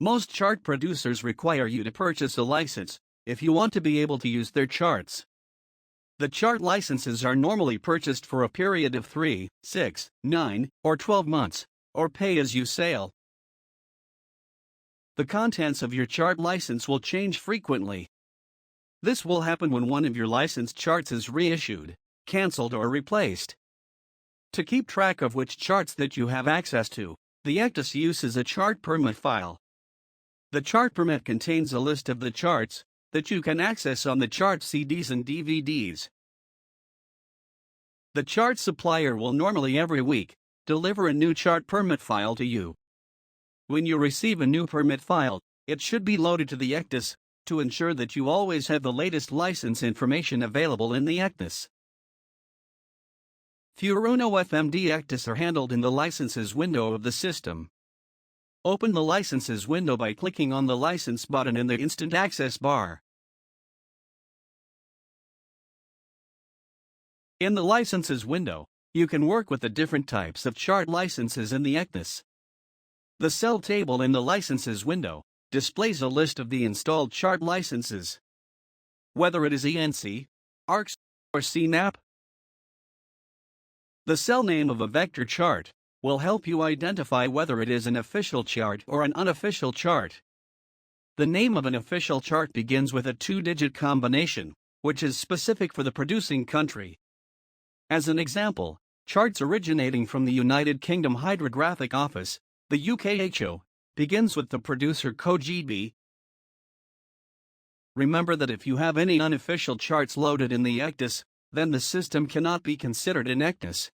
Most chart producers require you to purchase a license if you want to be able to use their charts. The chart licenses are normally purchased for a period of 3, 6, 9, or 12 months, or pay as you sail. The contents of your chart license will change frequently. This will happen when one of your licensed charts is reissued, cancelled, or replaced. To keep track of which charts that you have access to, the ECDIS uses a chart permit file. The chart permit contains a list of the charts that you can access on the chart CDs and DVDs. The chart supplier will normally every week deliver a new chart permit file to you. When you receive a new permit file, it should be loaded to the ECDIS to ensure that you always have the latest license information available in the ECDIS. FURUNO FMD ECDIS are handled in the Licenses window of the system. Open the Licenses window by clicking on the License button in the Instant Access bar. In the Licenses window, you can work with the different types of chart licenses in the ECDIS. The cell table in the Licenses window displays a list of the installed chart licenses, whether it is ENC, ARCS, or CNAP. The cell name of a vector chart will help you identify whether it is an official chart or an unofficial chart. The name of an official chart begins with a 2-digit combination, which is specific for the producing country. As an example, charts originating from the United Kingdom Hydrographic Office, the UKHO, begins with the producer code GB. Remember that if you have any unofficial charts loaded in the ECDIS, then the system cannot be considered an ECDIS.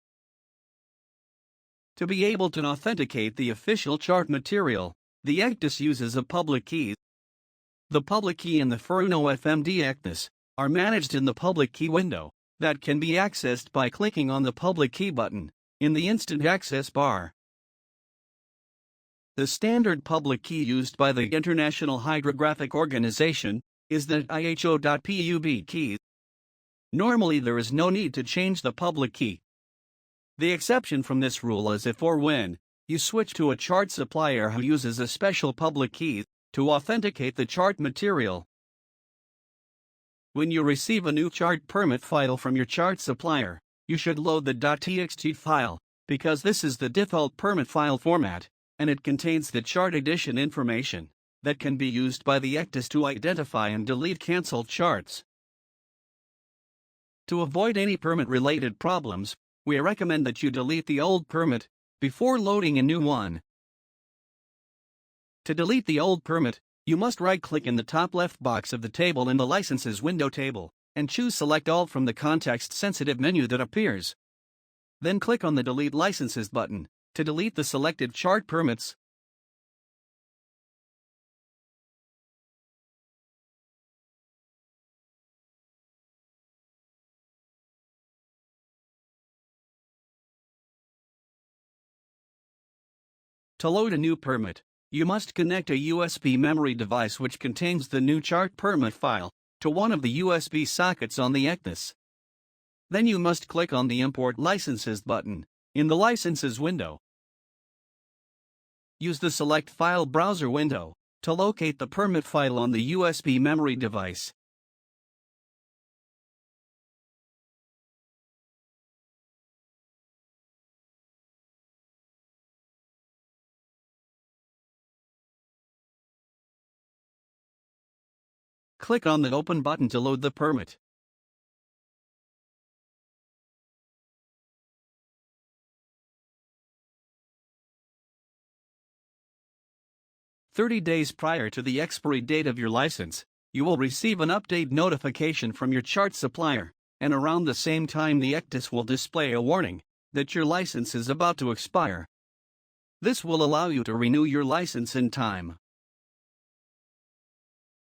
To be able to authenticate the official chart material, the ECDIS uses a public key. The public key and the FURUNO FMD ECDIS are managed in the public key window that can be accessed by clicking on the public key button in the Instant Access bar. The standard public key used by the International Hydrographic Organization is the IHO.PUB key. Normally there is no need to change the public key. The exception from this rule is if or when you switch to a chart supplier who uses a special public key to authenticate the chart material. When you receive a new chart permit file from your chart supplier, you should load the .txt file, because this is the default permit file format, and it contains the chart edition information that can be used by the ECDIS to identify and delete cancelled charts. To avoid any permit-related problems, we recommend that you delete the old permit before loading a new one. To delete the old permit, you must right-click in the top left box of the table in the Licenses window table, and choose Select All from the context-sensitive menu that appears. Then click on the Delete Licenses button to delete the selected chart permits. To load a new permit, you must connect a USB memory device which contains the new chart permit file to one of the USB sockets on the ECDIS. Then you must click on the Import Licenses button in the Licenses window. Use the Select File browser window to locate the permit file on the USB memory device. Click on the Open button to load the permit. "30 days prior to the expiry date of your license, you will receive an update notification from your chart supplier, and around the same time the ECDIS will display a warning that your license is about to expire. This will allow you to renew your license in time.